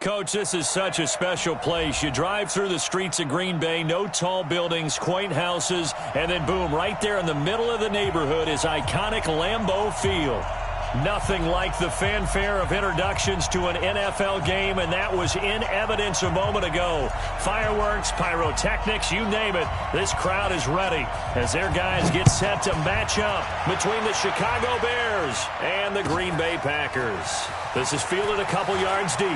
Coach, this is such a special place. You drive through the streets of Green Bay, no tall buildings, quaint houses, and then boom, right there in the middle of the neighborhood is iconic Lambeau Field. Nothing like the fanfare of introductions to an NFL game, and that was in evidence a moment ago. Fireworks, pyrotechnics, you name it. This crowd is ready as their guys get set to match up between the Chicago Bears and the Green Bay Packers. This is fielded a couple yards deep.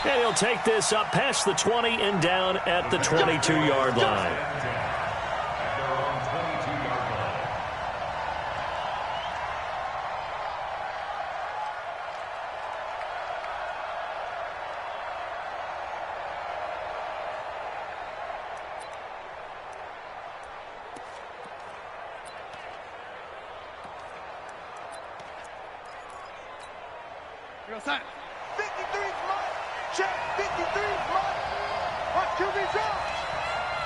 And he'll take this up past the 20 and down at the 22-yard line. Set. 53 front. Check. 53 front. Watch QB drop.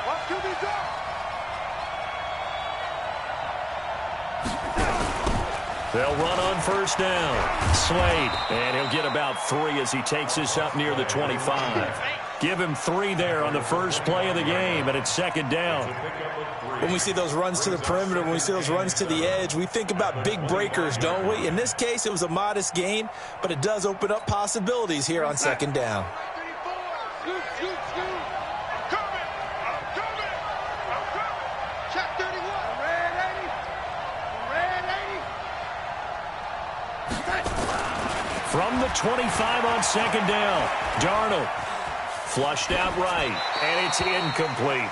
Watch QB drop. They'll run on first down. Slade. And he'll get about 3 as he takes this up near the 25. Give him 3 there on the first play of the game, and it's second down. When we see those runs to the perimeter, when we see those runs to the edge, we think about big breakers, don't we? In this case, it was a modest gain, but it does open up possibilities here on second down. From the 25 on second down, Darnold flushed out right, and it's incomplete.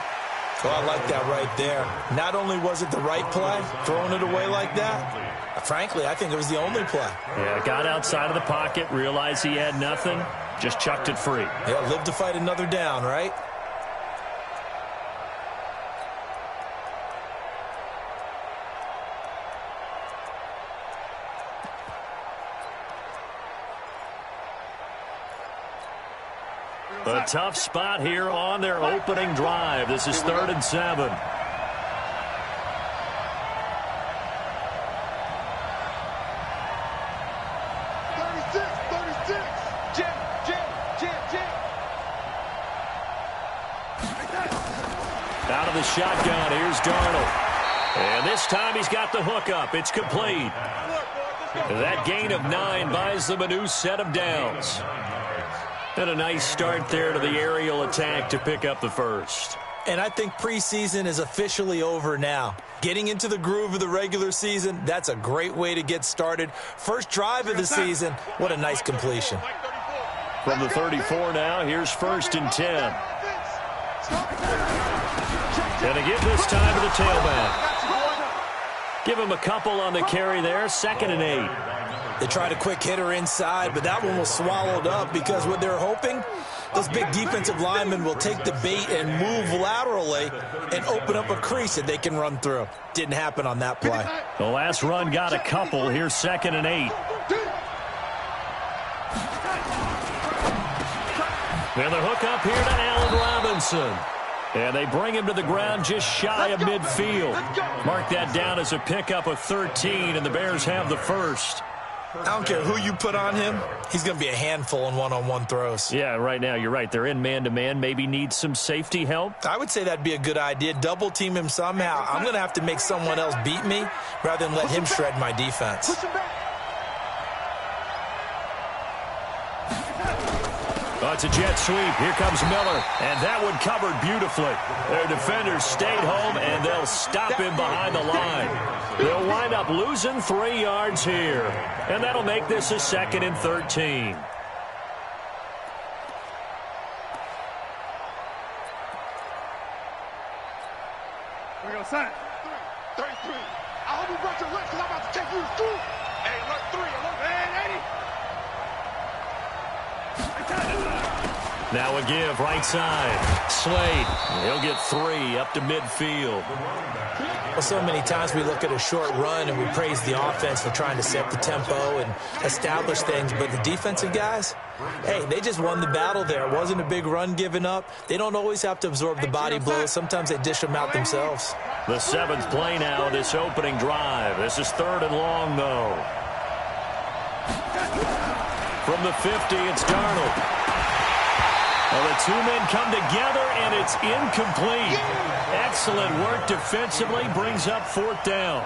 Well, I like that right there. Not only was it the right play, throwing it away like that, frankly, I think it was the only play. Yeah, got outside of the pocket, realized he had nothing, just chucked it free. Yeah, live to fight another down, right? A tough spot here on their opening drive. This is 3rd and 7. Out of the shotgun, here's Darnold. And this time he's got the hook up. It's complete. That gain of 9 buys them a new set of downs. And a nice start there to the aerial attack to pick up the first. And I think preseason is officially over now. Getting into the groove of the regular season, that's a great way to get started. First drive of the season, what a nice completion. From the 34 now, here's 1st and 10. And again this time to the tailback. Give him a couple on the carry there, 2nd and 8. They tried a quick hitter inside, but that one was swallowed up because what they're hoping, those big defensive linemen will take the bait and move laterally and open up a crease that they can run through. Didn't happen on that play. The last run got a couple. Here's 2nd and 8. And the hook up here to Allen Robinson. And they bring him to the ground just shy of midfield. Mark that down as a pickup of 13, and the Bears have the first. I don't care who you put on him. He's going to be a handful in one-on-one throws. Yeah, right now, you're right. They're in man-to-man. Maybe need some safety help. I would say that'd be a good idea. Double team him somehow. I'm going to have to make someone else beat me rather than let him shred my defense. Oh, it's a jet sweep. Here comes Miller. And that one covered beautifully. Their defenders stayed home, and they'll stop him behind the line. They'll wind up losing 3 yards here. And that'll make this a 2nd and 13. We're going to sign. 33. I hope you brought your lunch because I'm about to take you to school. Hey, alert 3, alert, man, 80. Now a give, right side. Slade, he'll get 3 up to midfield. Well, so many times we look at a short run and we praise the offense for trying to set the tempo and establish things, but the defensive guys, hey, they just won the battle there. It wasn't a big run given up. They don't always have to absorb the body blows. Sometimes they dish them out themselves. The 7th play now, this opening drive. This is 3rd and long, though. From the 50, it's Darnold. Well, the two men come together, and it's incomplete. Excellent work defensively, brings up 4th down.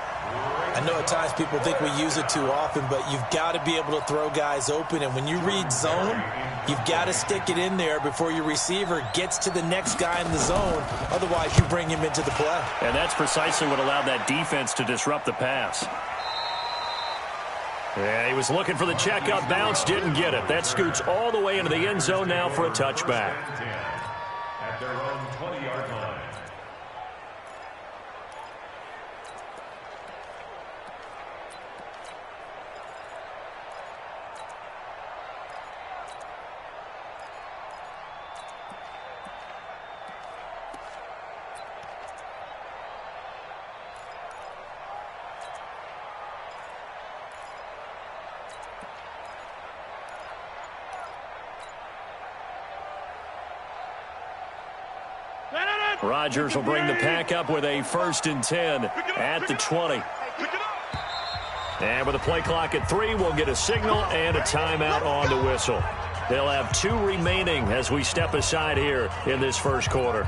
I know at times people think we use it too often, but you've got to be able to throw guys open. And when you read zone, you've got to stick it in there before your receiver gets to the next guy in the zone. Otherwise, you bring him into the play. And that's precisely what allowed that defense to disrupt the pass. Yeah, he was looking for the checkup bounce, didn't get it. That scoots all the way into the end zone now for a touchback. At their own 20-yard line. Rodgers will bring the pack up with a 1st and 10 at the 20. And with the play clock at 3, we'll get a signal and a timeout on the whistle. They'll have 2 remaining as we step aside here in this first quarter.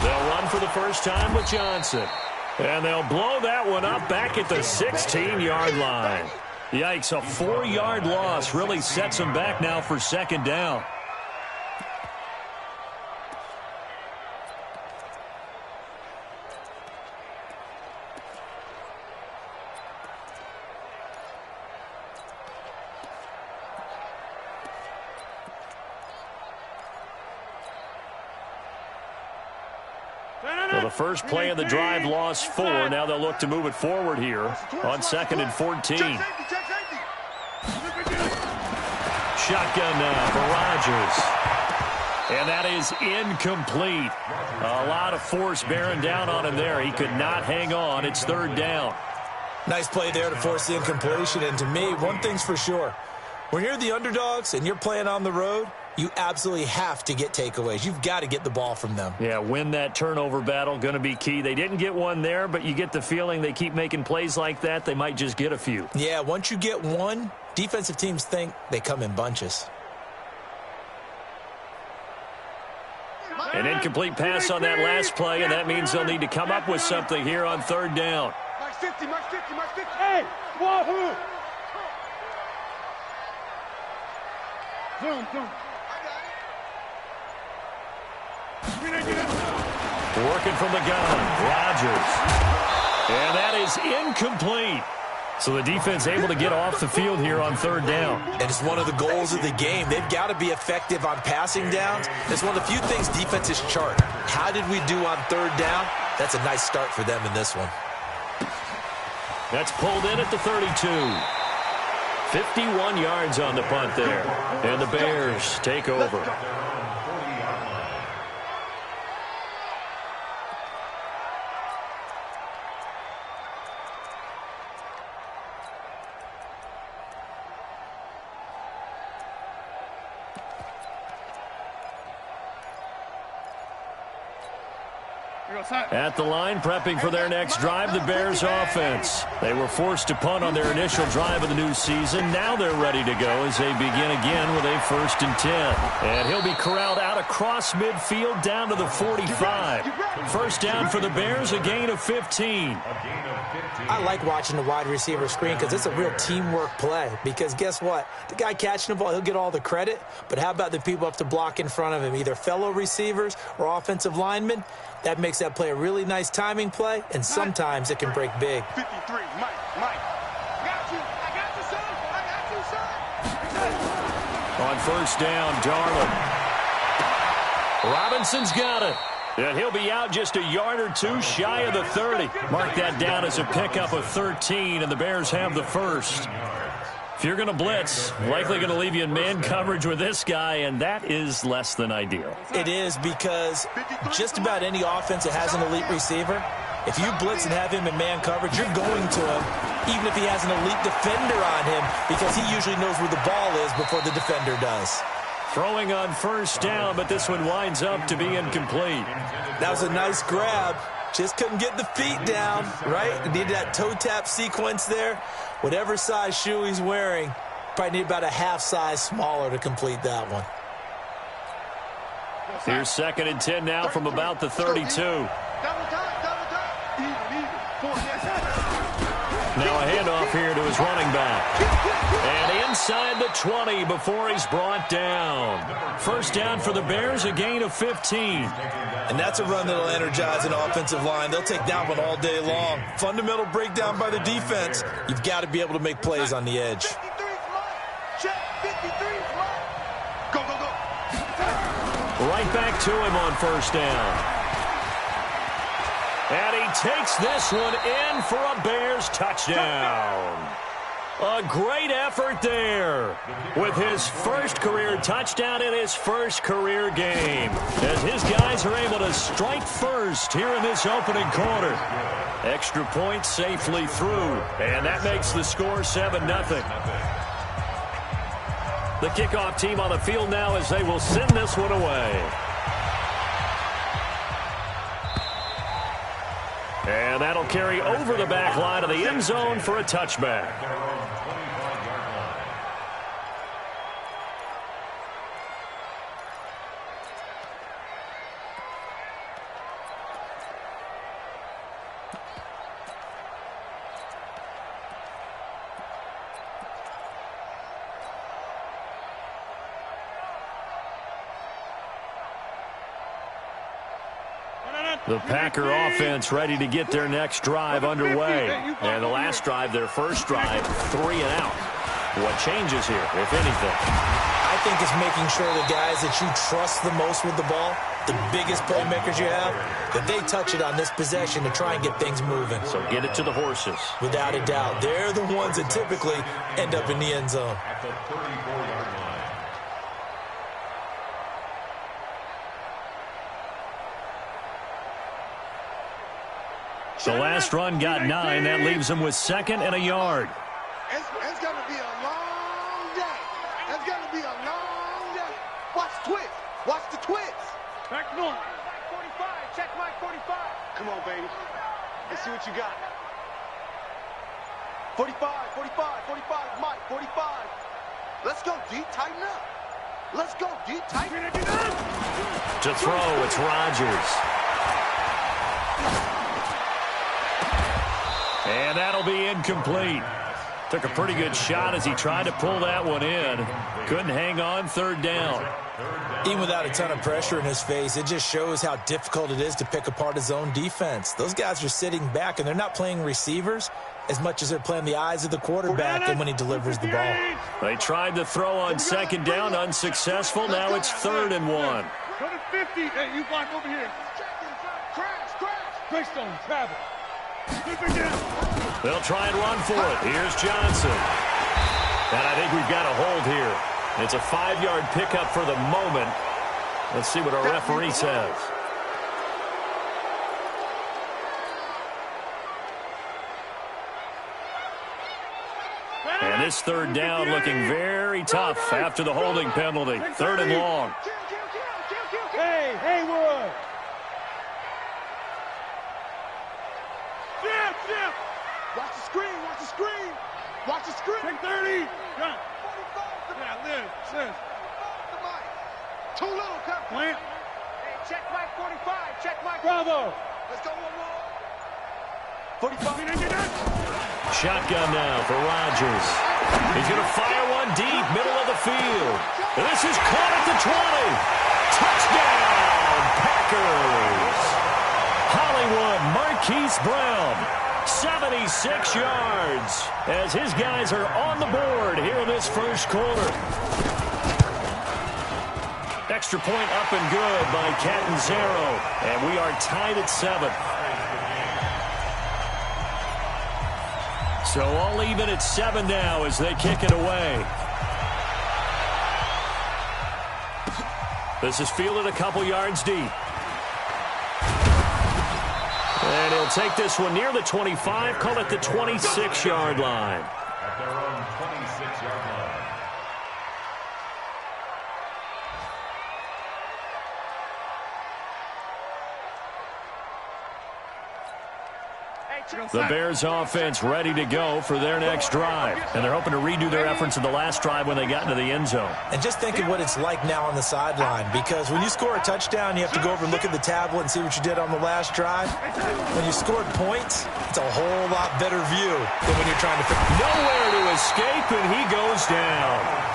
They'll run for the first time with Johnson. And they'll blow that one up back at the 16-yard line. Yikes, a 4-yard loss really sets them back now for 2nd down. Well, the first play of the drive lost 4. Now they'll look to move it forward here on 2nd and 14. Shotgun now for Rodgers. And that is incomplete. A lot of force bearing down on him there. He could not hang on. It's 3rd down. Nice play there to force the incompletion. And to me, one thing's for sure. When you're the underdogs and you're playing on the road, you absolutely have to get takeaways. You've got to get the ball from them. Yeah, win that turnover battle, going to be key. They didn't get one there, but you get the feeling they keep making plays like that, they might just get a few. Yeah, once you get one, defensive teams think they come in bunches. An incomplete pass on that last play, and that means they'll need to come up with something here on 3rd down. Mike 50, Mike 50, Mike 50. Hey, wahoo! Zoom. Working from the gun, Rodgers. And that is incomplete. So the defense able to get off the field here on 3rd down. And it's one of the goals of the game. They've got to be effective on passing downs. It's one of the few things defenses chart. How did we do on 3rd down? That's a nice start for them in this one. That's pulled in at the 32. 51 yards on the punt there. And the Bears take over. At the line, prepping for their next drive, the Bears offense. They were forced to punt on their initial drive of the new season. Now they're ready to go as they begin again with a 1st and 10. And he'll be corralled out across midfield down to the 45. 1st down for the Bears, a gain of 15. I like watching the wide receiver screen because it's a real teamwork play. Because guess what? The guy catching the ball, he'll get all the credit. But how about the people up to block in front of him, either fellow receivers or offensive linemen? That makes that play a really nice timing play, and sometimes it can break big. 53, Mike. I got you, son. On 1st down, Darnold. Robinson's got it. And he'll be out just a yard or 2 shy of the 30. Mark that down as a pickup of 13, and the Bears have the 1st. If you're going to blitz, likely going to leave you in man coverage with this guy, and that is less than ideal. It is, because just about any offense that has an elite receiver, if you blitz and have him in man coverage, you're going to him, even if he has an elite defender on him, because he usually knows where the ball is before the defender does. Throwing on first down, but this one winds up to be incomplete. That was a nice grab. Just couldn't get the feet down, right? Needed that toe tap sequence there. Whatever size shoe he's wearing, probably need about a half size smaller to complete that one. Here's 2nd and 10 now from about the 32. Now a handoff here to his running back. And inside the 20 before he's brought down. First down for the Bears, a gain of 15. And that's a run that'll energize an offensive line. They'll take that one all day long. Fundamental breakdown by the defense. You've got to be able to make plays on the edge. Right back to him on first down. And he takes this one in for a Bears touchdown. A great effort there with his first career touchdown in his first career game, as his guys are able to strike first here in this opening quarter. Extra point safely through, and that makes the score 7-0. The kickoff team on the field now as they will send this one away. And that'll carry over the back line of the end zone for a touchback. The Packer offense ready to get their next drive underway. And the last drive, their first drive, 3 and out. What changes here, if anything? I think it's making sure the guys that you trust the most with the ball, the biggest playmakers you have, that they touch it on this possession to try and get things moving. So get it to the horses. Without a doubt. They're the ones that typically end up in the end zone. At the 34-yard line. The last run got 9. That leaves him with 2nd and a yard. It's going to be a long day. It's going to be a long day. Watch the twist. Watch the twist. Back north. 45. Check Mike 45. Come on, baby. Let's see what you got. 45, 45, 45, Mike, 45. Let's go deep, tighten up. Let's go deep, tighten up. To throw, it's Rodgers. And that'll be incomplete. Took a pretty good shot as he tried to pull that one in. Couldn't hang on, 3rd down. Even without a ton of pressure in his face, it just shows how difficult it is to pick apart his own defense. Those guys are sitting back, and they're not playing receivers as much as they're playing the eyes of the quarterback and when he delivers the ball. They tried to throw on 2nd down, unsuccessful. Now it's 3rd and 1. Go to 50. Hey, you block over here. Crash. Greystone, travel. They'll try and run for it. Here's Johnson. And I think we've got a hold here. It's a 5-yard pickup for the moment. Let's see what our referee says. And this 3rd down looking very tough after the holding penalty. 3rd and long. Hey, Haywood. Jim. Watch the screen. Watch the screen. Take 30. Gun. 45. Yeah, Liz. Too little, cut. Plant. Hey, check Mike 45. Check Mike. Bravo. Let's go one more. 45. Shotgun now for Rodgers. He's going to fire one deep, middle of the field. And this is caught at the 20. Touchdown, Packers. Hollywood Marquise Brown, 76 yards, as his guys are on the board here in this first quarter. Extra point up and good by Catanzaro, and we are tied at 7. So all even at 7 now as they kick it away. This is fielded a couple yards deep. And he'll take this one near the 25, call it the 26-yard line. At their own 26-yard line. The Bears offense ready to go for their next drive. And they're hoping to redo their efforts in the last drive when they got into the end zone. And just think of what it's like now on the sideline, because when you score a touchdown, you have to go over and look at the tablet and see what you did on the last drive. When you scored points, it's a whole lot better view than when you're trying to figure. Nowhere to escape, and he goes down.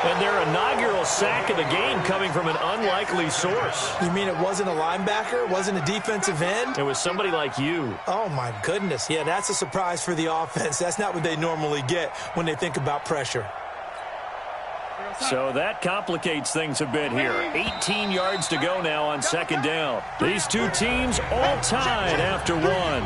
And their inaugural sack of the game coming from an unlikely source. You mean it wasn't a linebacker? It wasn't a defensive end? It was somebody like you. Oh, my goodness. Yeah, that's a surprise for the offense. That's not what they normally get when they think about pressure. So that complicates things a bit here. 18 yards to go now on second down. These two teams all tied after one.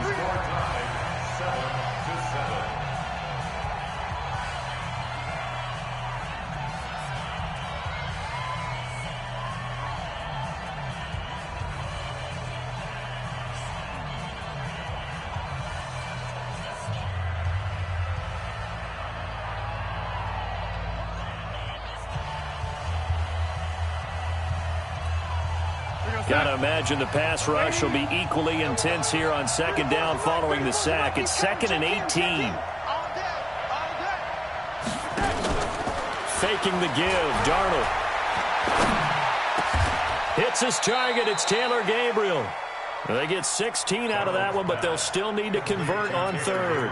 Got to imagine the pass rush will be equally intense here on second down following the sack. It's 2nd and 18. Faking the give. Darnold hits his target. It's Taylor Gabriel. They get 16 out of that one, but they'll still need to convert on third.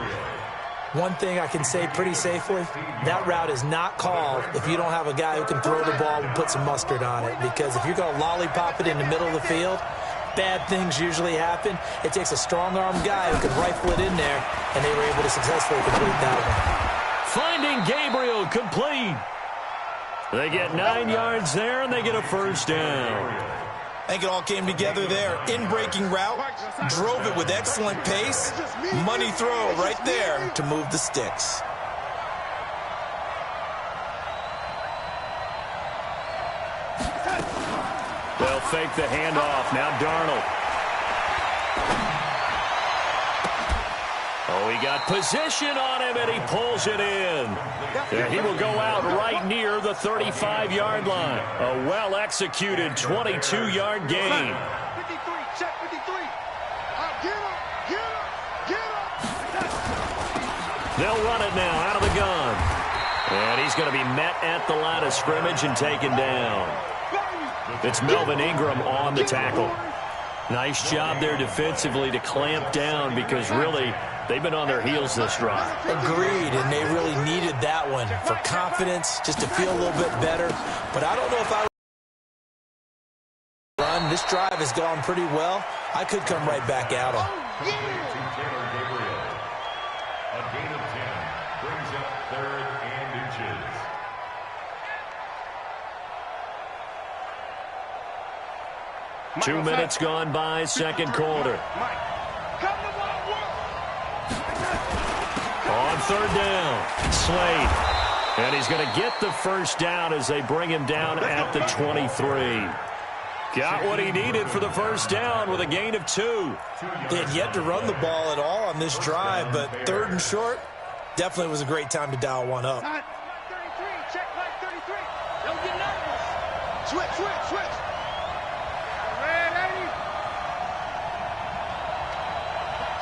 One thing I can say pretty safely, that route is not called if you don't have a guy who can throw the ball and put some mustard on it. Because if you're going to lollipop it in the middle of the field, bad things usually happen. It takes a strong-armed guy who can rifle it in there, and they were able to successfully complete that one. Finding Gabriel complete. They get 9 yards there, and they get a first down. I think it all came together there. In-breaking route, drove it with excellent pace. Money throw right there to move the sticks. They'll fake the handoff. Now Darnold. Oh, he got position on him, and he pulls it in. And he will go out right near the 35-yard line. A well-executed 22-yard gain. 53, check 53. Get him. They'll run it now out of the gun. And he's going to be met at the line of scrimmage and taken down. It's Melvin Ingram on the tackle. Nice job there defensively to clamp down because really they've been on their heels this drive. Agreed, and they really needed that one for confidence, just to feel a little bit better. But I don't know if I run. This drive has gone pretty well. I could come right back at him. A gain of 10 brings up 3rd and inches. Two minutes gone by, second quarter. On third down, Slade. And he's going to get the first down as they bring him down at the 23. Got what he needed for the first down with a gain of 2. They had yet to run the ball at all on this drive, but 3rd and short definitely was a great time to dial one up. 33, check line 33. Don't get nervous. Switch. Red 80.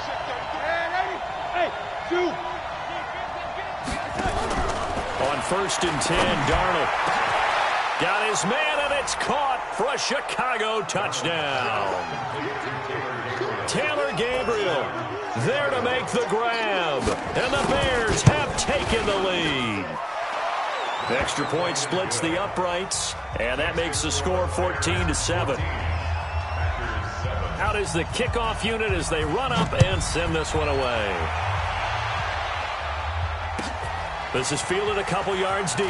Check 33. Red 80. Hey, shoot. On 1st and 10, Darnold got his man, and it's caught for a Chicago touchdown. Taylor Gabriel there to make the grab, and the Bears have taken the lead. The extra point splits the uprights, and that makes the score 14-7. Out is the kickoff unit as they run up and send this one away. This is fielded a couple yards deep.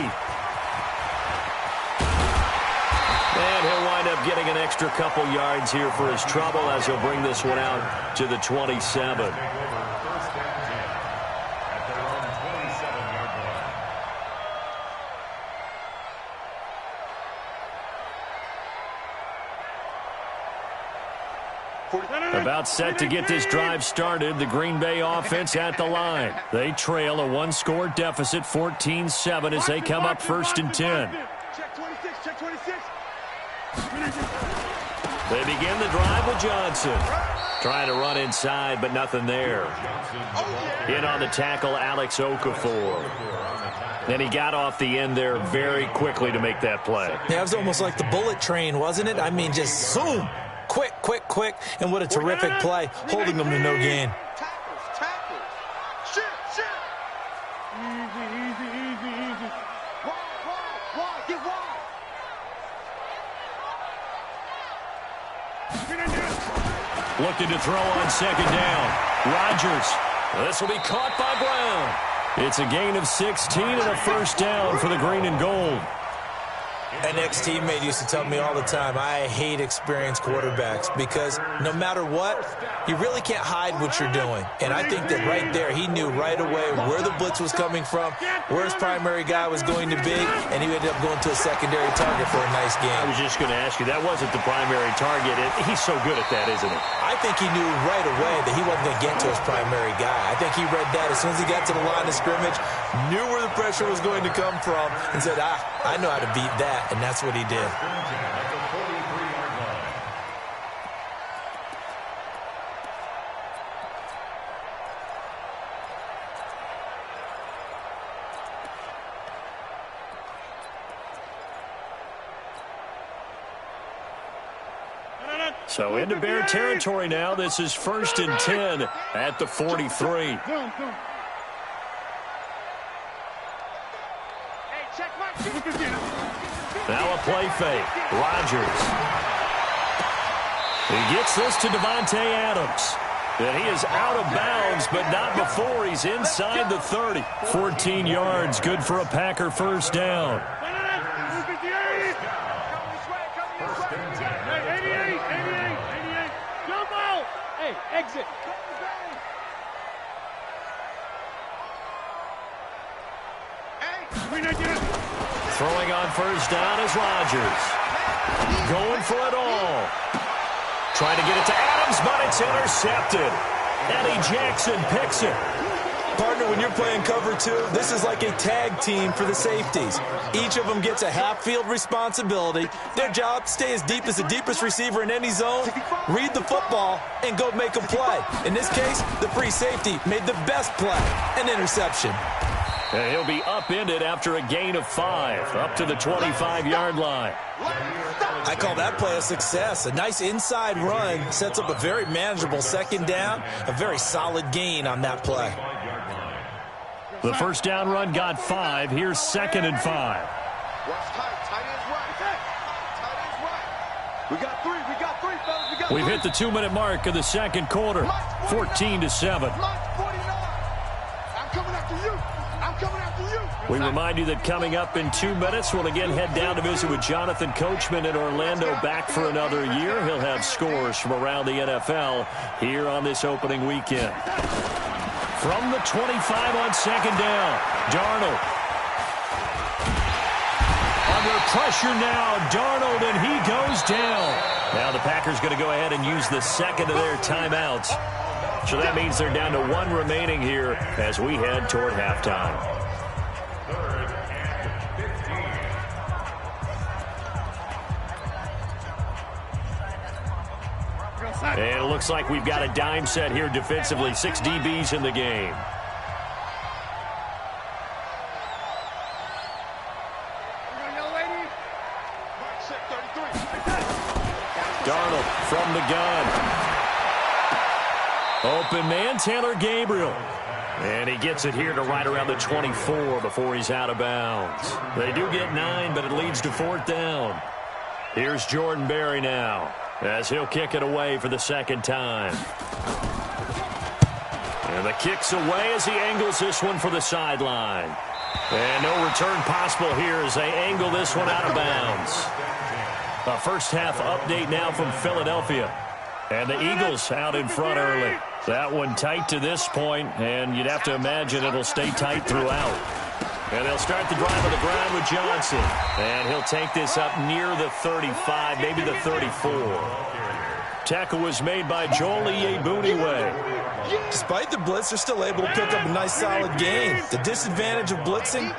And he'll wind up getting an extra couple yards here for his trouble as he'll bring this one out to the 27. About set to get this drive started. The Green Bay offense at the line. They trail a one-score deficit, 14-7, as they come up 1st and 10. Check 26, check 26. They begin the drive with Johnson. Trying to run inside, but nothing there. In on the tackle, Alex Okafor. And he got off the end there very quickly to make that play. Yeah, it was almost like the bullet train, wasn't it? I mean, just zoom. Quick, quick, quick. And what a terrific play, holding them to no gain. Tackles. Shit. Easy. Wide, get wide. Looking to throw on 2nd down. Rodgers. This will be caught by Brown. It's a gain of 16 and a 1st down for the green and gold. An ex-teammate used to tell me all the time, I hate experienced quarterbacks because no matter what, you really can't hide what you're doing. And I think that right there, he knew right away where the blitz was coming from, where his primary guy was going to be, and he ended up going to a secondary target for a nice game. I was just going to ask you, that wasn't the primary target. He's so good at that, isn't he? I think he knew right away that he wasn't going to get to his primary guy. I think he read that as soon as he got to the line of scrimmage, knew where the pressure was going to come from, and said, I know how to beat that. And that's what he did. So into Bear territory now. This is 1st and 10 at the 43. Now a play fake. Rodgers. He gets this to Devontae Adams. And he is out of bounds, but not before he's inside the 30. 14 yards, good for a Packer 1st down. 88. Jump out. Hey, exit. Throwing on 1st down is Rodgers. Going for it all. Trying to get it to Adams, but it's intercepted. Eddie Jackson picks it. Partner, when you're playing cover 2, this is like a tag team for the safeties. Each of them gets a half-field responsibility. Their job, stay as deep as the deepest receiver in any zone, read the football, and go make a play. In this case, the free safety made the best play, an interception. And he'll be upended after a gain of 5, up to the 25-yard line. I call that play a success. A nice inside run sets up a very manageable 2nd down, a very solid gain on that play. The 1st down run got 5. Here's 2nd and 5. Tight ends right. We got three, fellas. We've hit the 2-minute mark of the 2nd quarter, 14-7. I'm coming after you. We remind you that coming up in 2 minutes, we'll again head down to visit with Jonathan Coachman in Orlando, back for another year. He'll have scores from around the NFL here on this opening weekend. From the 25 on 2nd down, Darnold. Under pressure now, Darnold, and he goes down. Now the Packers going to go ahead and use the 2nd of their timeouts. So that means they're down to 1 remaining here as we head toward halftime. And it looks like we've got a dime set here defensively. 6 DBs in the game. Darnold from the gun. Open man, Taylor Gabriel. And he gets it here to right around the 24 before he's out of bounds. They do get 9, but it leads to 4th down. Here's Jordan Berry now, as he'll kick it away for the 2nd time. And the kick's away as he angles this one for the sideline. And no return possible here as they angle this one out of bounds. A first half update now from Philadelphia. And the Eagles out in front early. That one tight to this point, and you'd have to imagine it'll stay tight throughout. And they'll start the drive on the ground with Johnson. And he'll take this up near the 35, maybe the 34. Tackle was made by Joel Iyiegbuniwe. Despite the blitz, they're still able to pick up a nice, solid gain. The disadvantage of blitzing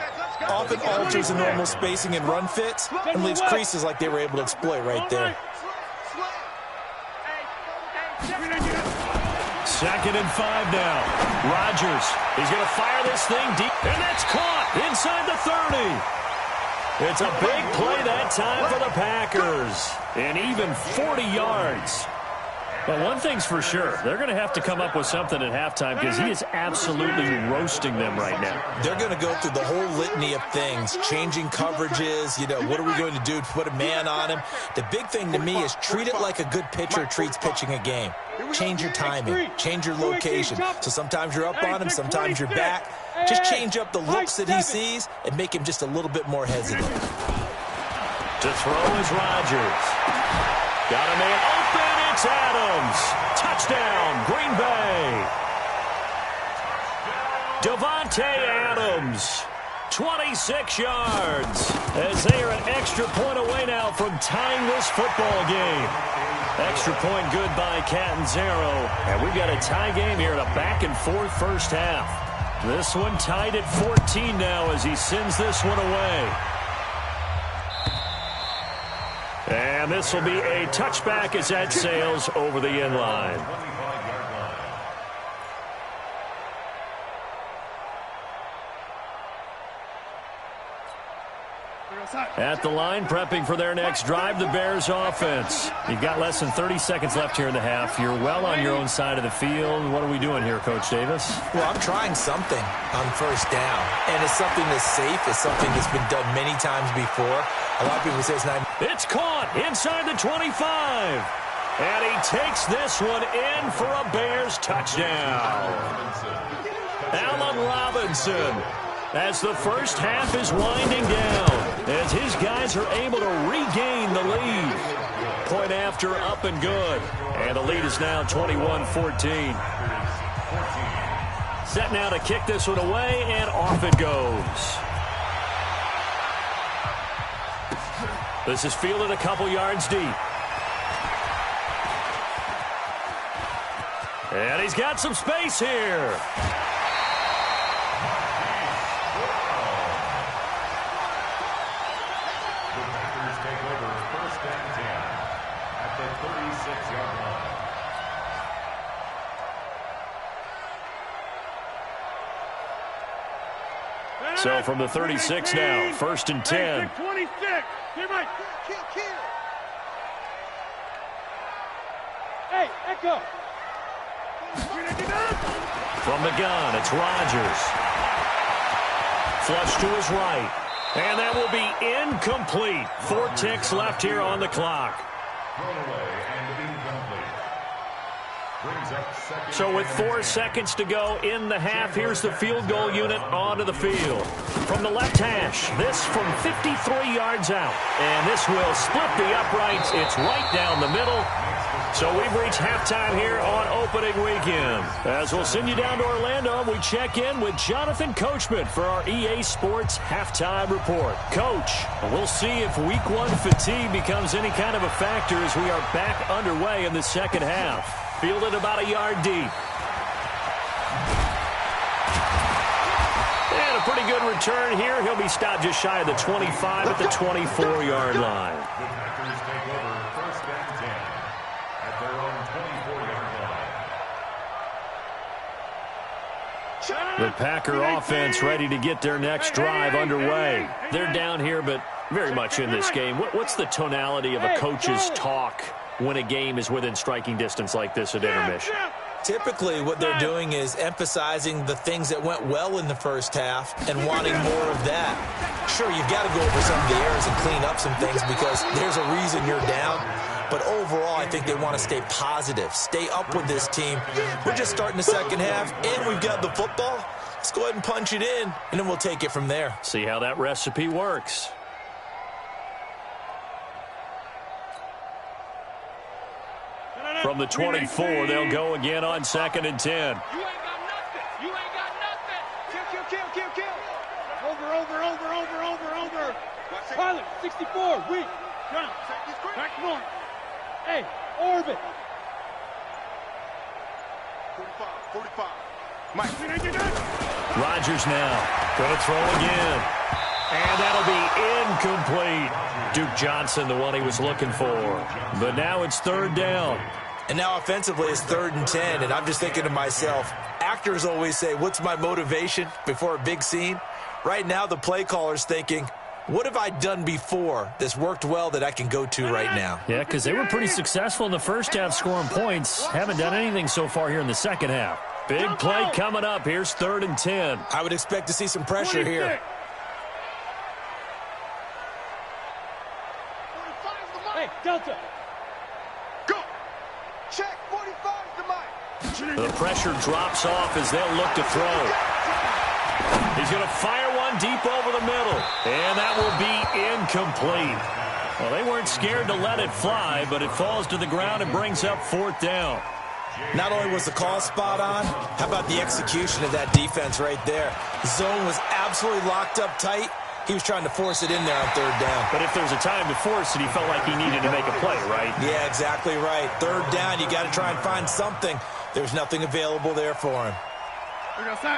often alters the normal spacing and run fits and leaves creases like they were able to exploit right there. 2nd and 5 now. Rodgers, he's going to fire this thing deep, and that's caught inside the 30. It's a big play that time for the Packers, and even 40 yards. Well, one thing's for sure. They're going to have to come up with something at halftime because he is absolutely roasting them right now. They're going to go through the whole litany of things, changing coverages, what are we going to do to put a man on him? The big thing to me is treat it like a good pitcher treats pitching a game. Change your timing, change your location. So sometimes you're up on him, sometimes you're back. Just change up the looks that he sees and make him just a little bit more hesitant. To throw is Rodgers. Got a man open. It's Adams. Touchdown, Green Bay. Davante Adams, 26 yards, as they are an extra point away now from tying this football game. Extra point good by Catanzaro. And we've got a tie game here in a back-and-forth first half. This one tied at 14 now as he sends this one away. And this will be a touchback as that sails over the end line. At the line, prepping for their next drive, the Bears offense. You've got less than 30 seconds left here in the half. You're well on your own side of the field. What are we doing here, Coach Davis? Well, I'm trying something on first down, and it's something that's safe. It's something that's been done many times before. A lot of people say it's not. It's caught inside the 25. And he takes this one in for a Bears touchdown. Allen Robinson, as the first half is winding down, as his guys are able to regain the lead. Point after, up and good. And the lead is now 21-14. Set now to kick this one away, and off it goes. This is fielded a couple yards deep. And he's got some space here. So from the 36 now, 1st and 10. 26. Hey, Echo. From the gun, it's Rodgers. Flush to his right. And that will be incomplete. 4 ticks left here on the clock. So with 4 seconds to go in the half, here's the field goal unit onto the field. From the left hash, this from 53 yards out. And this will split the uprights. It's right down the middle. So we've reached halftime here on opening weekend. As we'll send you down to Orlando, we check in with Jonathan Coachman for our EA Sports Halftime Report. Coach, we'll see if Week 1 fatigue becomes any kind of a factor as we are back underway in the second half. Fielded about a yard deep. And a pretty good return here. He'll be stopped just shy of the 25 at the 24-yard line. The Packer offense ready to get their next drive underway. They're down here, but very much in this game. What's the tonality of a coach's talk when a game is within striking distance like this at intermission? Typically, what they're doing is emphasizing the things that went well in the first half and wanting more of that. Sure, you've got to go over some of the errors and clean up some things because there's a reason you're down. But overall, I think they want to stay positive, stay up with this team. We're just starting the second half, and we've got the football. Let's go ahead and punch it in, and then we'll take it from there. See how that recipe works. From the 24, they'll go again on 2nd and 10. You ain't got nothing. You ain't got nothing. Kill. Over. Pilot, 64, weak. Jump. Back north. Hey, orbit. 45. Mike. Rodgers now going to throw again. And that'll be incomplete. Duke Johnson, the one he was looking for. But now it's third down. And now offensively it's 3rd and 10. And I'm just thinking to myself, actors always say, what's my motivation before a big scene? Right now the play caller's thinking, what have I done before that's worked well that I can go to right now? Yeah, because they were pretty successful in the first half scoring points. Haven't done anything so far here in the second half. Big play coming up. Here's 3rd and 10. I would expect to see some pressure here. Hey, Delta. Go. Check. 45 to Mike. The pressure drops off as they'll look to throw. He's going to fire one deep over the middle. And that will be incomplete. Well, they weren't scared to let it fly, but it falls to the ground and brings up 4th down. Not only was the call spot on, how about the execution of that defense right there? The zone was absolutely locked up tight. He was trying to force it in there on 3rd down. But if there's a time to force it, he felt like he needed to make a play, right? Yeah, exactly right. 3rd down, you got to try and find something. There's nothing available there for him.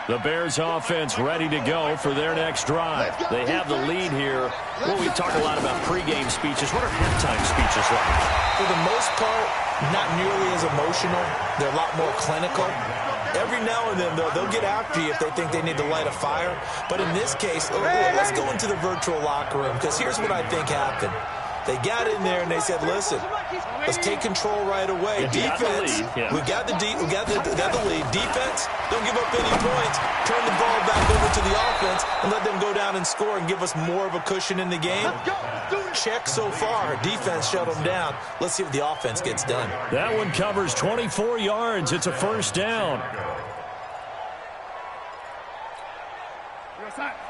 The Bears offense ready to go for their next drive. They have the lead here. Well, we talk a lot about pregame speeches. What are halftime speeches like? For the most part, not nearly as emotional. They're a lot more clinical. Every now and then, though, they'll get after you if they think they need to light a fire. But in this case, let's go into the virtual locker room, because here's what I think happened. They got in there and they said, listen, let's take control right away. Defense, we got the lead. Defense, don't give up any points. Turn the ball back over to the offense and let them go down and score and give us more of a cushion in the game. Check so far. Defense shut them down. Let's see if the offense gets done. That one covers 24 yards. It's a 1st down.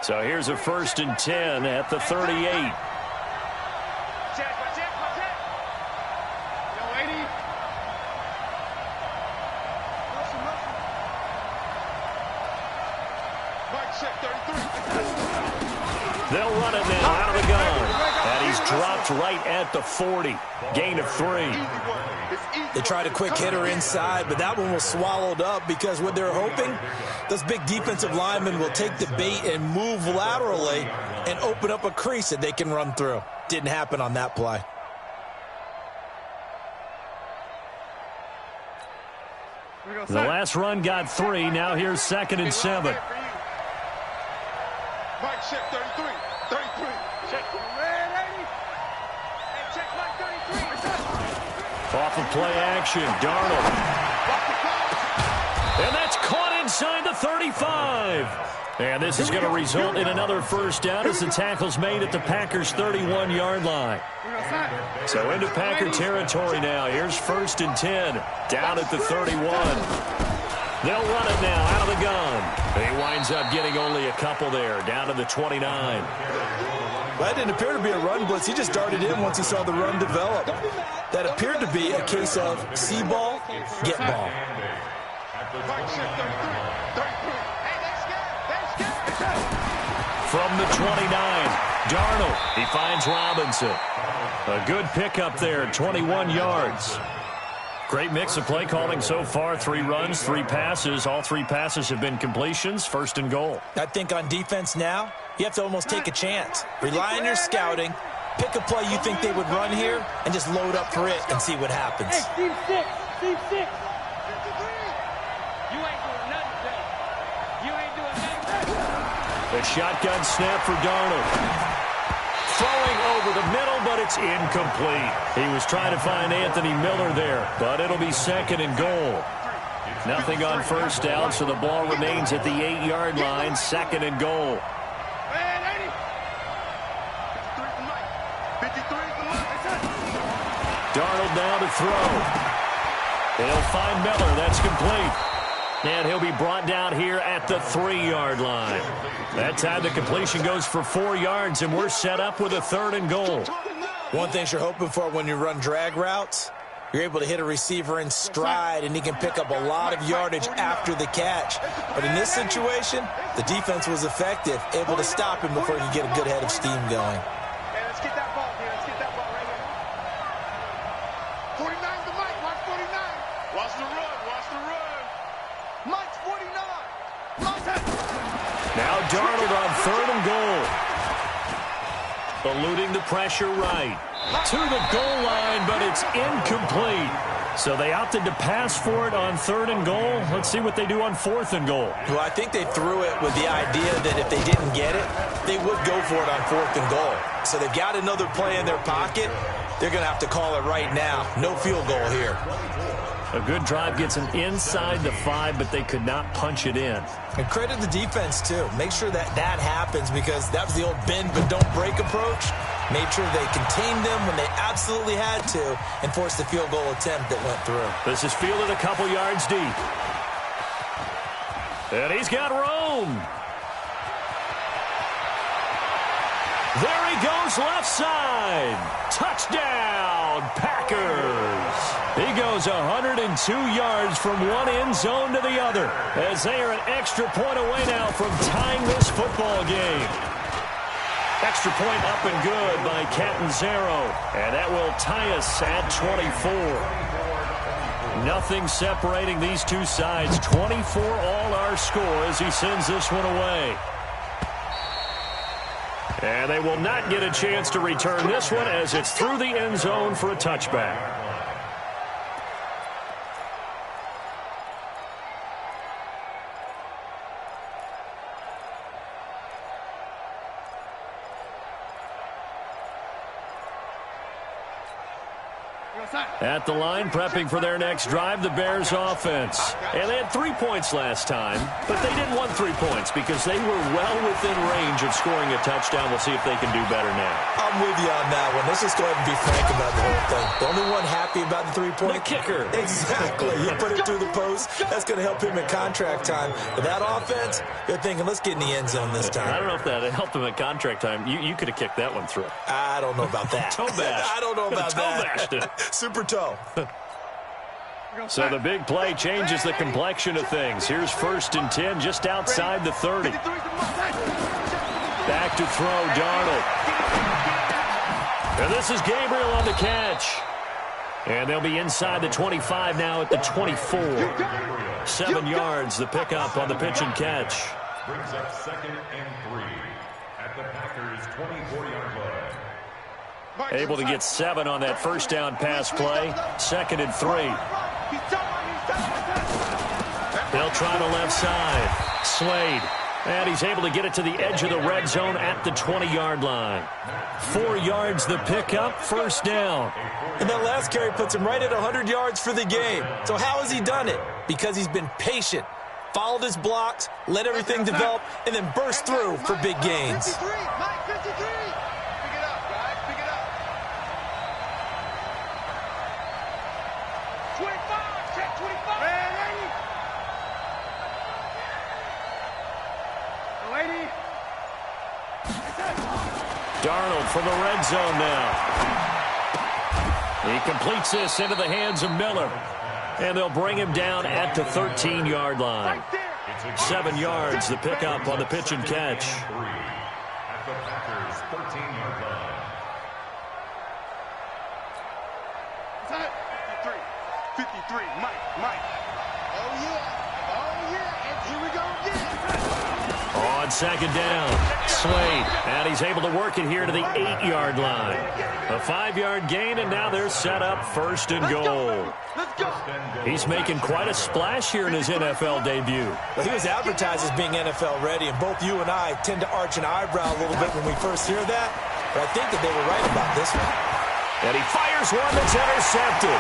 So here's a 1st and 10 at the 38. They'll run it now out of the gun. And he's dropped right at the 40. Gain of 3. They tried a quick hitter inside, but that one was swallowed up because what they're hoping, those big defensive linemen will take the bait and move laterally and open up a crease that they can run through. Didn't happen on that play. The last run got 3. Now here's 2nd and 7. Mike, check 33. 33. Check. Check Mike 33. Off of play action, Darnold. And that's caught inside the 35. And this is going to result in another 1st down as the tackle's made at the Packers' 31-yard line. So into Packer territory now. Here's 1st and 10. Down at the 31. They'll run it now out of the gun. He winds up getting only a couple there, down to the 29. Well, that didn't appear to be a run blitz. He just darted in once he saw the run develop. That appeared to be a case of see ball, get ball. From the 29, Darnold. He finds Robinson. A good pickup there, 21 yards. Great mix of play calling so far. 3 runs, 3 passes. All 3 passes have been completions. 1st and goal. I think on defense now, you have to almost take a chance. Rely on your scouting. Pick a play you think they would run here and just load up for it and see what happens. Hey, Steve 6. Steve 6. You ain't doing nothing today. You ain't doing nothing. The shotgun snap for Darnold. Throwing over the middle, but it's incomplete. He was trying to find Anthony Miller there, but it'll be 2nd and goal. Nothing on 1st down, so the ball remains at the 8-yard line, 2nd and goal. Darnold now to throw. They'll find Miller. That's complete. And he'll be brought down here at the 3-yard line. That time the completion goes for 4 yards, and we're set up with a 3rd and goal. One thing you're hoping for when you run drag routes, you're able to hit a receiver in stride, and he can pick up a lot of yardage after the catch. But in this situation, the defense was effective, able to stop him before he could get a good head of steam going. Hey, let's get that ball here. Let's get that ball right here. 49 to Mike. Watch 49. Watch the run. Watch the run. eluding the pressure right. To the goal line, but it's incomplete. So they opted to pass for it on 3rd and goal. Let's see what they do on 4th and goal. Well, I think they threw it with the idea that if they didn't get it, they would go for it on 4th and goal. So they've got another play in their pocket. They're going to have to call it right now. No field goal here. A good drive gets them inside the 5, but they could not punch it in. And credit the defense, too. Make sure that happens because that was the old bend but don't break approach. Made sure they contained them when they absolutely had to and forced the field goal attempt that went through. This is fielded a couple yards deep. And he's got room. There he goes left side. Touchdown, Packers. He goes 102 yards from one end zone to the other as they are an extra point away now from tying this football game. Extra point up and good by Catanzaro, and that will tie us at 24. Nothing separating these two sides. 24 all our score as he sends this one away. And they will not get a chance to return this one as it's through the end zone for a touchback. At the line, prepping for their next drive, the Bears offense. And they had 3 points last time, but they didn't want 3 points because they were well within range of scoring a touchdown. We'll see if they can do better now. I'm with you on that one. Let's just go ahead and be frank about the whole thing. The only one happy about the 3-point? The kicker. Exactly. You put it through the post. That's going to help him in contract time. But that offense, they're thinking, let's get in the end zone this time. I don't know if that helped him at contract time. You could have kicked that one through. I don't know about that. Toe bash. I don't know about that. Toe bashed it. Super toe. So the big play changes the complexion of things. Here's 1st and 10 just outside the 30. Back to throw, Darnold. And this is Gabriel on the catch. And they'll be inside the 25 now at the 24. 7 yards, the pickup on the pitch and catch. Brings up 2nd and 3 at the Packers' 24-yard line. Able to get 7 on that first down pass play. 2nd and 3. They'll try the left side. Slade. And he's able to get it to the edge of the red zone at the 20-yard line. 4 yards the pickup, 1st down. And that last carry puts him right at 100 yards for the game. So how has he done it? Because he's been patient, followed his blocks, let everything develop, and then burst through for big gains. 53, Mike, 53. Pick it up, guys, pick it up. 25, check 25. Man, 80. 80. Darnold from the red zone now. He completes this into the hands of Miller. And they'll bring him down at the 13-yard line. 7 yards, the pickup on the pitch and catch. At the Packers' 13-yard line. 53, Mike. Oh, yeah, and here we go again. On 2nd down, Slade. And he's able to work it here to the 8-yard line. A 5-yard gain, and now they're set up 1st and goal. Let's go. He's making quite a splash here in his NFL debut. Well, he was advertised as being NFL ready, and both you and I tend to arch an eyebrow a little bit when we first hear that. But I think that they were right about this one. And he fires one that's intercepted.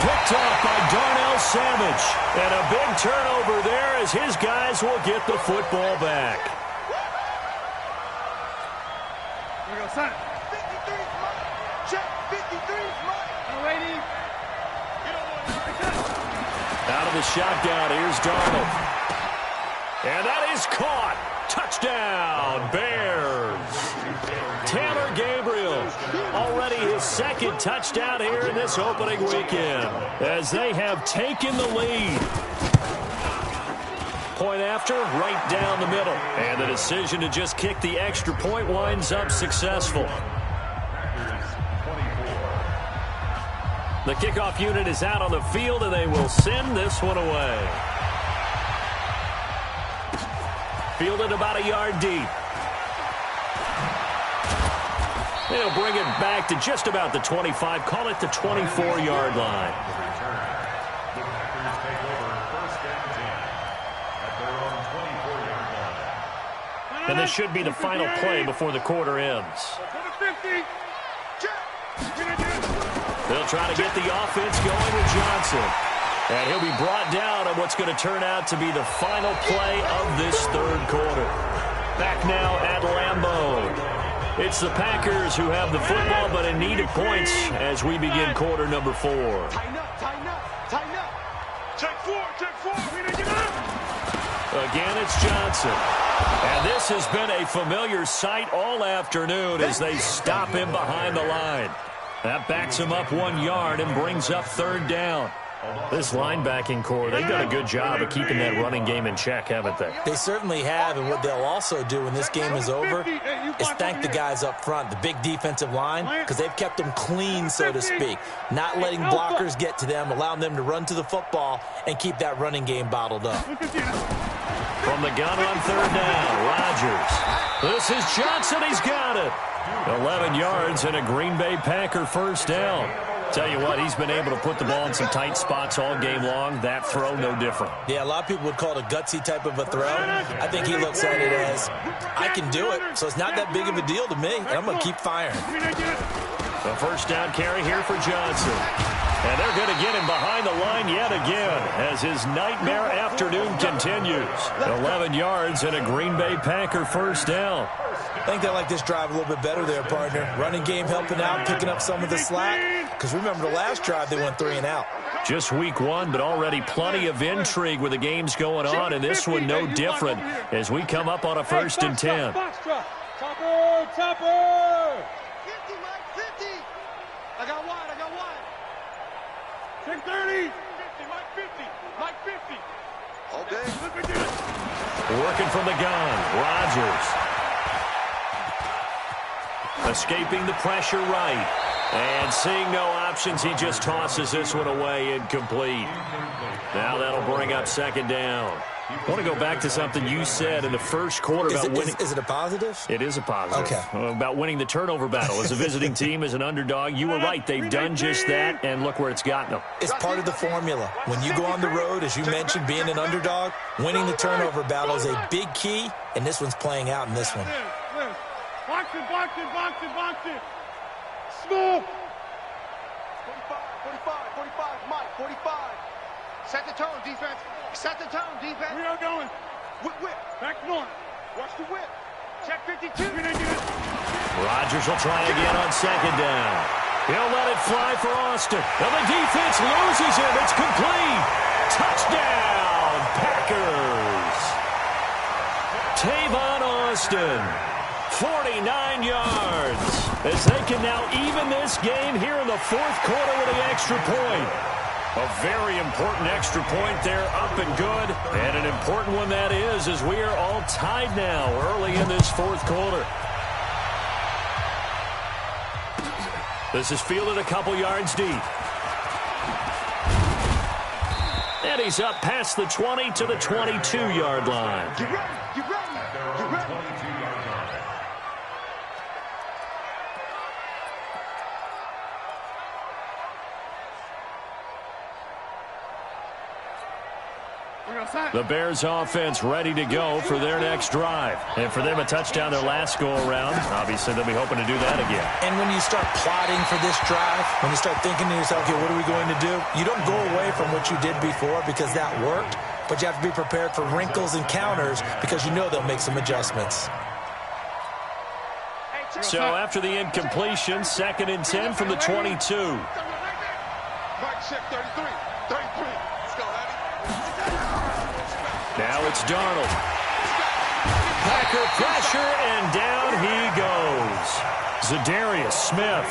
Picked off by Darnell Savage. And a big turnover there as his guys will get the football back. Here we go, son. 53, Mike. Check 53, Mike. Alrighty. Out of the shotgun, here's Darnold. And that is caught. Touchdown, Bears. Taylor Gabriel, already his 2nd touchdown here in this opening weekend, as they have taken the lead. Point after, right down the middle. And the decision to just kick the extra point winds up successful. The kickoff unit is out on the field, and they will send this one away. Fielded about a yard deep. They'll bring it back to just about the 25. Call it the 24-yard line. The Packers take over first and 10 at their own 24-yard line. And this should be the final play before the quarter ends. They'll try to get the offense going with Johnson. And he'll be brought down on what's going to turn out to be the final play of this third quarter. Back now at Lambeau. It's the Packers who have the football, but in need of points as we begin quarter number 4. Tighten up, tighten up, tighten up. Check 4, check 4. We didn't get up. Again, it's Johnson. And this has been a familiar sight all afternoon as they stop him behind the line. That backs him up 1 yard and brings up third down. This linebacking core, they've done a good job of keeping that running game in check, haven't they? They certainly have, and what they'll also do when this game is over is thank the guys up front, the big defensive line, because they've kept them clean, so to speak, not letting blockers get to them, allowing them to run to the football and keep that running game bottled up. From the gun on third down, Rodgers. This is Johnson. He's got it. 11 yards and a Green Bay Packer first down. Tell you what, he's been able to put the ball in some tight spots all game long. That throw, no different. Yeah, a lot of people would call it a gutsy type of a throw. I think he looks at it as, I can do it, so it's not that big of a deal to me, and I'm going to keep firing. A first down carry here for Johnson. And they're going to get him behind the line yet again as his nightmare afternoon continues. 11 yards and a Green Bay Packer first down. I think they like this drive a little bit better there, partner. Running game helping out, picking up some of the slack. Because remember the last drive, they went 3 and out. Just week 1, but already plenty of intrigue with the games going on, and this one no different as we come up on a first and 10. Topper! 50, Mike, 50. I got wide. Check 30! 50, Mike 50! Mike 50! All day. Look at this! Working from the gun, Rodgers. Escaping the pressure right. And seeing no options, he just tosses this one away, incomplete. Now that'll bring up second down. I want to go back to something you said in the first quarter about winning. Is it a positive? It is a positive. Okay. About winning the turnover battle. As a visiting team, as an underdog, you were right. They've done just that, and look where it's gotten them. It's part of the formula. When you go on the road, as you mentioned, being an underdog, winning the turnover battle is a big key, and this one's playing out in this one. Box it! Small! 45, Mike, 45. Set the tone, defense. Set the tone, defense. We are going. Whip. Back north. Watch the whip. Check 52. We didn't get it. Rodgers will try again on second down. He'll let it fly for Austin. And the defense loses him. It's complete. Touchdown, Packers. Tavon Austin, 49 yards. As they can now even this game here in the fourth quarter with an extra point. A very important extra point there, up and good. And an important one that is, as we are all tied now early in this fourth quarter. This is fielded a couple yards deep. And he's up past the 20 to the 22-yard line. Get ready. The Bears offense ready to go for their next drive. And for them, a touchdown their last go-around. Obviously, they'll be hoping to do that again. And when you start plotting for this drive, when you start thinking to yourself, okay, what are we going to do? You don't go away from what you did before because that worked, but you have to be prepared for wrinkles and counters because you know they'll make some adjustments. So after the incompletion, 2nd and 10 from the 22. Mike, check 33. 33. Let's go, Abby. Now it's Darnold. Packer pressure, and down he goes. Zadarius Smith.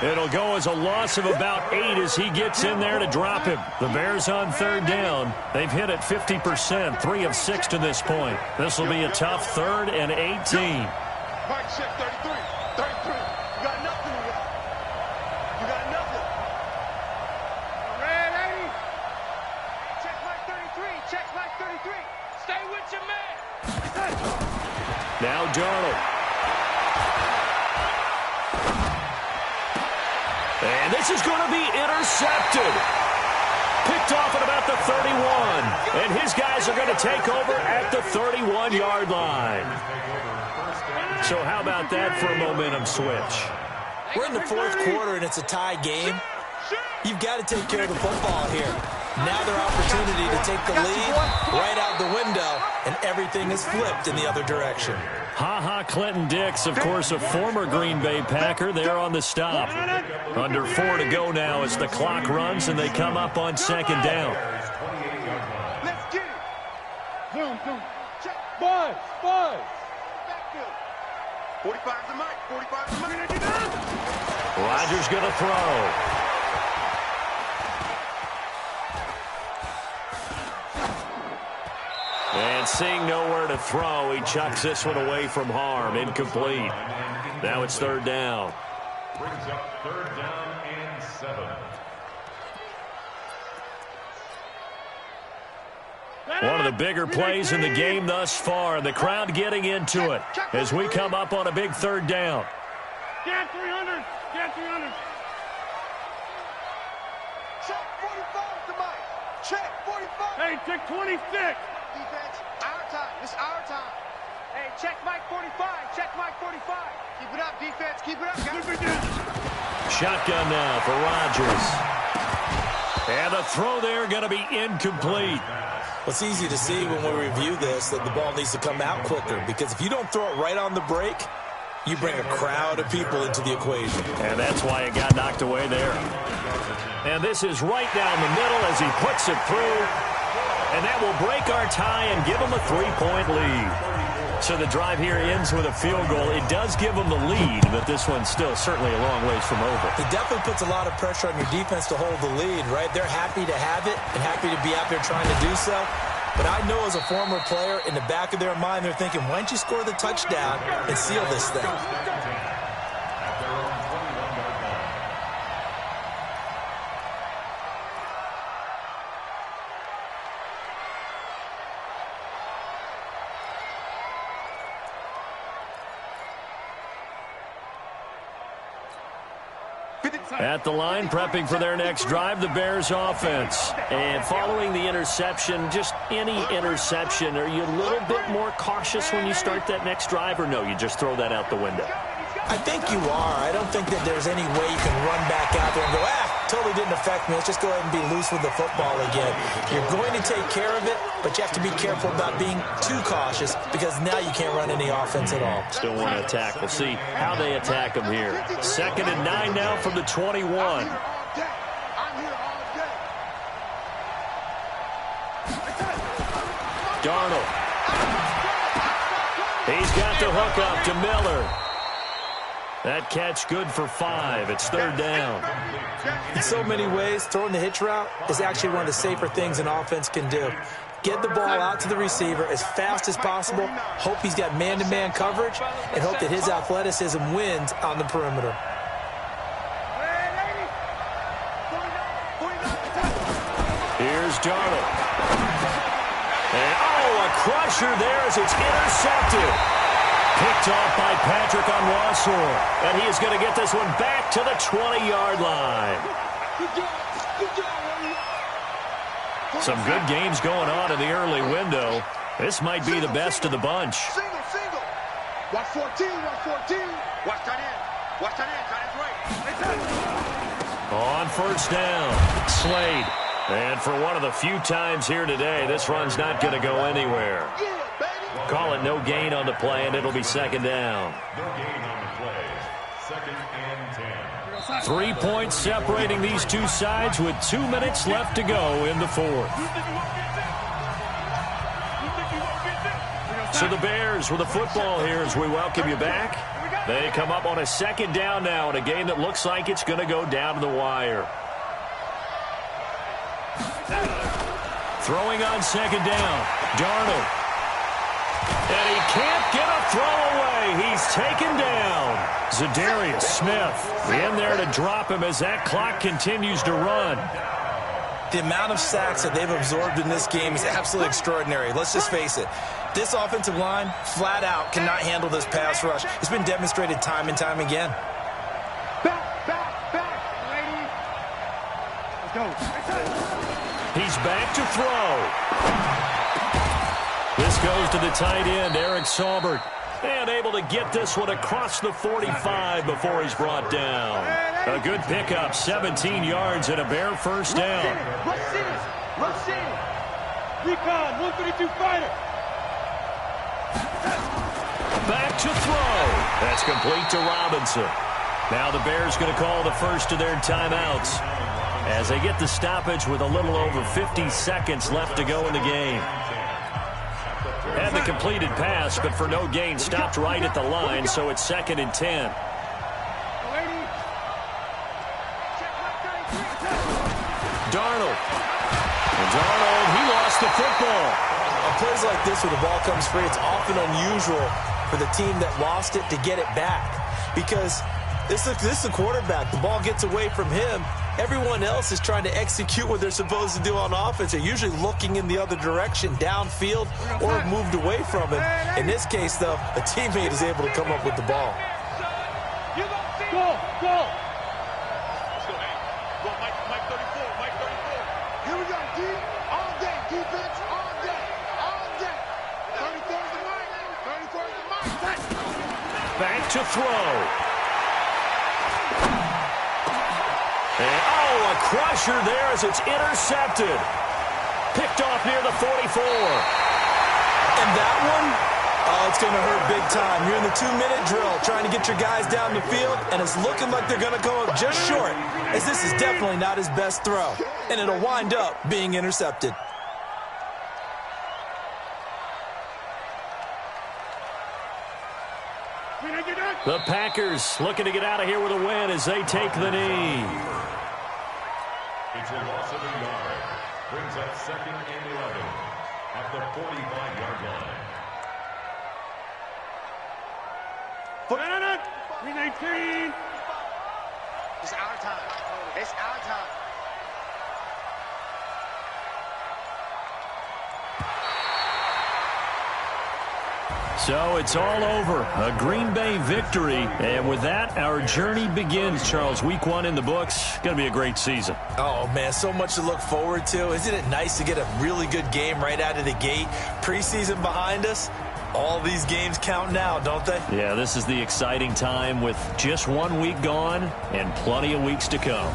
It'll go as a loss of about 8 as he gets in there to drop him. The Bears on third down. They've hit it 50%, 3 of 6 to this point. This will be a tough 3rd and 18. Mike, check 33. 33. You got nothing. You got nothing. Ready? Check Mike 33. Check Mike 33. Stay with your man. Now Darnold. And this is going to be intercepted. Picked off at about the 31. And his guys are going to take over at the 31-yard line. So how about that for a momentum switch? We're in the fourth quarter, and it's a tie game. You've got to take care of the football here. Now their opportunity to take the lead right out the window, and everything is flipped in the other direction. Clinton Dix, of course, a former Green Bay Packer, there on the stop. Under 4 to go now as the clock runs, and they come up on second down. Let's get it. Zoom. Check. Buzz. 45 to Mike. 45 to Mike. Rodgers going to throw. And seeing nowhere to throw, he chucks this one away from harm. Incomplete. Now it's third down. Brings up third down and 7. One of the bigger plays in the game thus far. The crowd getting into it as we come up on a big third down. Get 300. Check 45 to Mike. Check 45. Hey, check 26. Defense, our time. It's our time. Hey, check Mike 45. Check Mike 45. Keep it up, defense. Keep it up. Shotgun now for Rodgers. And the throw there going to be incomplete. Well, it's easy to see when we review this that the ball needs to come out quicker, because if you don't throw it right on the break, you bring a crowd of people into the equation. And that's why it got knocked away there. And this is right down the middle as he puts it through. And that will break our tie and give them a 3-point lead. So the drive here ends with a field goal. It does give them the lead, but this one's still certainly a long ways from over. It definitely puts a lot of pressure on your defense to hold the lead, right? They're happy to have it and happy to be out there trying to do so. But I know as a former player, in the back of their mind, they're thinking, why don't you score the touchdown and seal this thing? At the line, prepping for their next drive, the Bears offense. And following the interception, just any interception, are you a little bit more cautious when you start that next drive, or no, you just throw that out the window? I think you are. I don't think that there's any way you can run back out there and go, totally didn't affect me. Let's just go ahead and be loose with the football again. You're going to take care of it, but you have to be careful about being too cautious, because now you can't run any offense at all. Still want to attack. We'll see how they attack them here. 2nd and 9 now from the 21. I'm here all day. Darnold. He's got the hook up to Miller. That catch good for 5. It's third down. In so many ways, throwing the hitch route is actually one of the safer things an offense can do. Get the ball out to the receiver as fast as possible, hope he's got man-to-man coverage, and hope that his athleticism wins on the perimeter. Here's Darnold. And, a crusher there as it's intercepted. Picked off by Patrick Onwuasor. And he is going to get this one back to the 20-yard line. Some good games going on in the early window. This might be the best of the bunch. Single. Watch 14. Watch tight end. Tight end's right. On first down, Slade. And for one of the few times here today, this run's not going to go anywhere. Call it no gain on the play, and it'll be second down. No gain on the play. 2nd and 10. 3 points separating these two sides with 2 minutes left to go in the fourth. So the Bears with the football here as we welcome you back. They come up on a second down now in a game that looks like it's going to go down to the wire. Throwing on second down, Darnold. And he can't get a throw away. He's taken down. Zadarius Smith in there to drop him as that clock continues to run. The amount of sacks that they've absorbed in this game is absolutely extraordinary. Let's just face it. This offensive line, flat out, cannot handle this pass rush. It's been demonstrated time and time again. Back. He's back to throw. This goes to the tight end, Eric Saubert. And able to get this one across the 45 before he's brought down. A good pickup, 17 yards and a Bear first down. Rush in. Recon, 132 fighter. Back to throw. That's complete to Robinson. Now the Bears going to call the first of their timeouts as they get the stoppage with a little over 50 seconds left to go in the game. Had the completed pass, but for no gain, stopped right at the line, so it's 2nd and 10. Darnold. And Darnold, he lost the football. On plays like this where the ball comes free, it's often unusual for the team that lost it to get it back. Because this is the quarterback. The ball gets away from him. Everyone else is trying to execute what they're supposed to do on offense. They're usually looking in the other direction, downfield, or have moved away from him. In this case, though, a teammate is able to come up with the ball. Go, go. Mike 34, Mike 34. Here we go, D. All day, defense, all day, all day. 34 is the Mike, 34 is the Mike. Back to throw. And, a crusher there as it's intercepted. Picked off near the 44. And that one, it's going to hurt big time. You're in the 2-minute drill trying to get your guys down the field, and it's looking like they're going to come up just short, as this is definitely not his best throw. And it'll wind up being intercepted. The Packers looking to get out of here with a win as they take the knee. It's a loss of a yard. Brings up 2nd and 11 at the 45-yard line. 319. It's our time. It's our time. So it's all over. A Green Bay victory. And with that, our journey begins, Charles. Week 1 in the books. Going to be a great season. Oh, man, so much to look forward to. Isn't it nice to get a really good game right out of the gate? Preseason behind us. All these games count now, don't they? Yeah, this is the exciting time with just 1 week gone and plenty of weeks to come.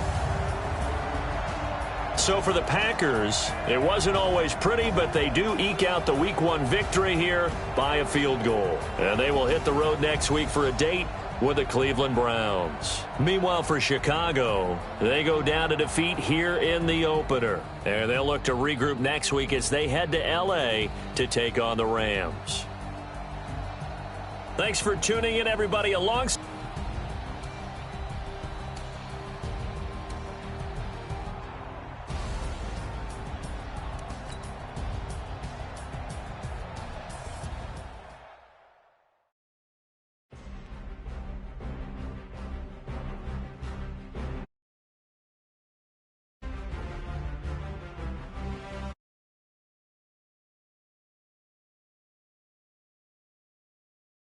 So for the Packers, it wasn't always pretty, but they do eke out the Week 1 victory here by a field goal. And they will hit the road next week for a date with the Cleveland Browns. Meanwhile, for Chicago, they go down to defeat here in the opener. And they'll look to regroup next week as they head to L.A. to take on the Rams. Thanks for tuning in, everybody. Alongside